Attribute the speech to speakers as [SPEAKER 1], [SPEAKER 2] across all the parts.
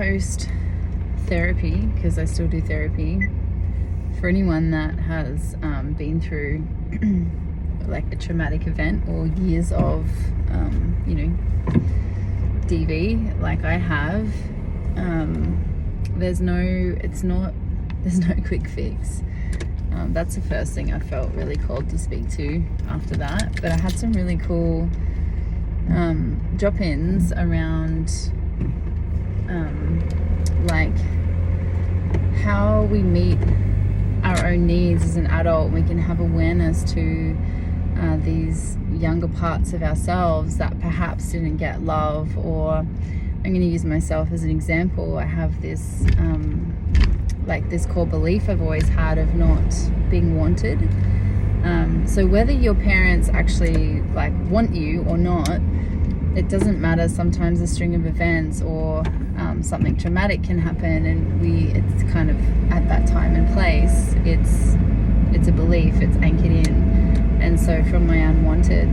[SPEAKER 1] post therapy, because I still do therapy, for anyone that has been through like a traumatic event or years of DV like I have, there's no quick fix. That's the first thing I felt really called to speak to after that. But I had some really cool drop-ins around like how we meet our own needs as an adult. We can have awareness to these younger parts of ourselves that perhaps didn't get love, or I'm going to use myself as an example. I have this this core belief I've always had of not being wanted. So whether your parents actually want you or not, it doesn't matter. Sometimes a string of events or something traumatic can happen, and it's kind of at that time and place, it's a belief, it's anchored in. And so from my unwanted,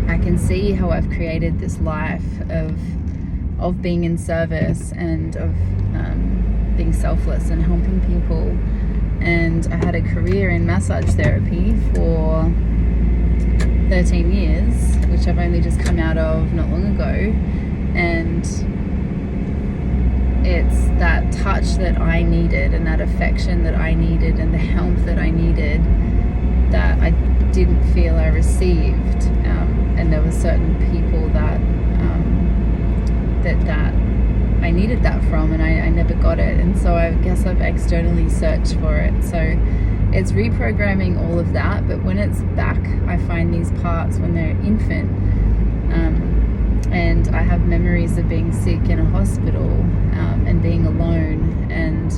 [SPEAKER 1] I can see how I've created this life of being in service and of being selfless and helping people. And I had a career in massage therapy for 13 years, which I've only just come out of not long ago. And it's that touch that I needed, and that affection that I needed, and the help that I needed, that I didn't feel I received. And there were certain people that I needed that from, and I never got it. And so I guess I've externally searched for it. So it's reprogramming all of that. But when it's back, I find these parts when they're infant, and I have memories of being sick in a hospital, and being alone. And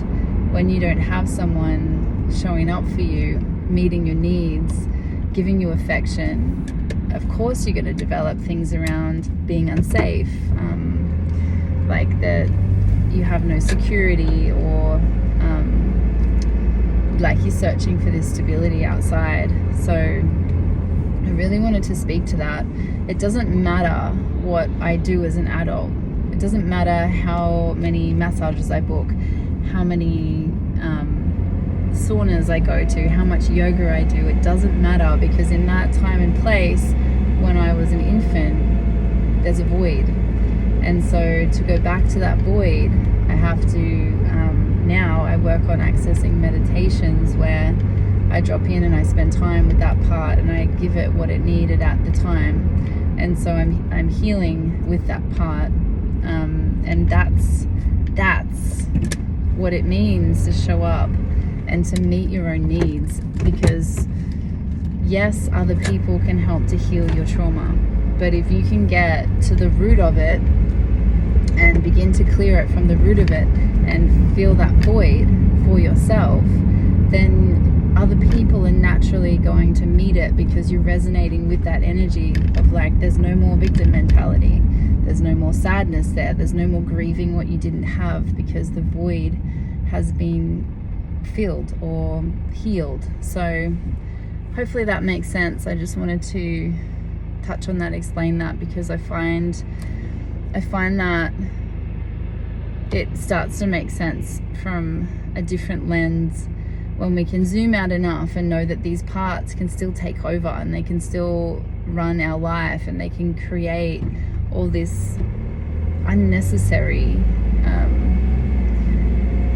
[SPEAKER 1] when you don't have someone showing up for you, meeting your needs, giving you affection, of course you're going to develop things around being unsafe, like that you have no security, or you're searching for this stability outside. So I really wanted to speak to that. It doesn't matter what I do as an adult. It doesn't matter how many massages I book, how many saunas I go to, how much yoga I do. It doesn't matter, because in that time and place when I was an infant, there's a void. And so to go back to that void, I have to, now I work on accessing meditations where I drop in and I spend time with that part, and I give it what it needed at the time. And so I'm healing with that part. And that's what it means to show up and to meet your own needs. Because yes, other people can help to heal your trauma, but if you can get to the root of it and begin to clear it from the root of it and feel that void for yourself, then other people are naturally going to meet it, because you're resonating with that energy of there's no more victim mentality, there's no more sadness there's no more grieving what you didn't have, because the void has been filled or healed. So hopefully that makes sense. I just wanted to touch on that, explain that, because I find that it starts to make sense from a different lens when we can zoom out enough and know that these parts can still take over, and they can still run our life, and they can create all this unnecessary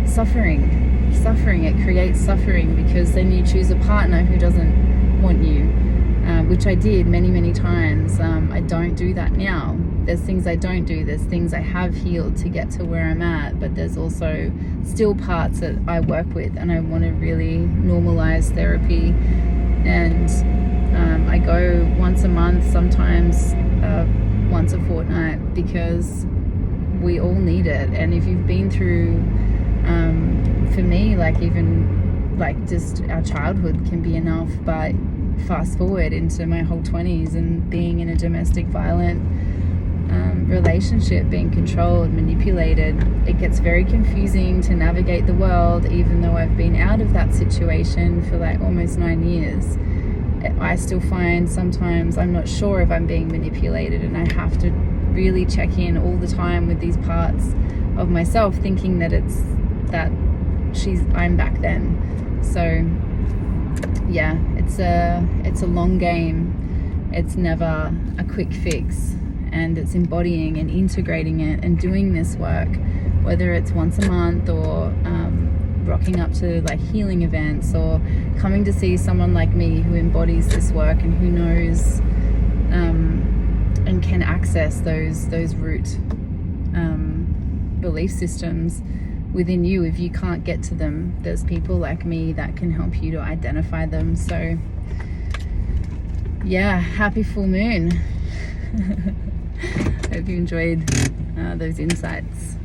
[SPEAKER 1] suffering. It creates suffering, because then you choose a partner who doesn't want you, which I did many times. I don't do that now. There's things I don't do, there's things I have healed to get to where I'm at, but there's also still parts that I work with, and I want to really normalize therapy. And I go once a month, sometimes once a fortnight, because we all need it. And if you've been through, for me, even just our childhood can be enough, but fast forward into my whole 20s and being in a domestic violent relationship, being controlled, manipulated, it gets very confusing to navigate the world. Even though I've been out of that situation for almost 9 years, I still find sometimes I'm not sure if I'm being manipulated, and I have to really check in all the time with these parts of myself, thinking that I'm back then. So yeah, it's a long game. It's never a quick fix, and it's embodying and integrating it and doing this work, whether it's once a month or rocking up to like healing events, or coming to see someone like me who embodies this work and who knows and can access those root belief systems within you. If you can't get to them, there's people like me that can help you to identify them. So yeah, happy full moon. Hope you enjoyed those insights.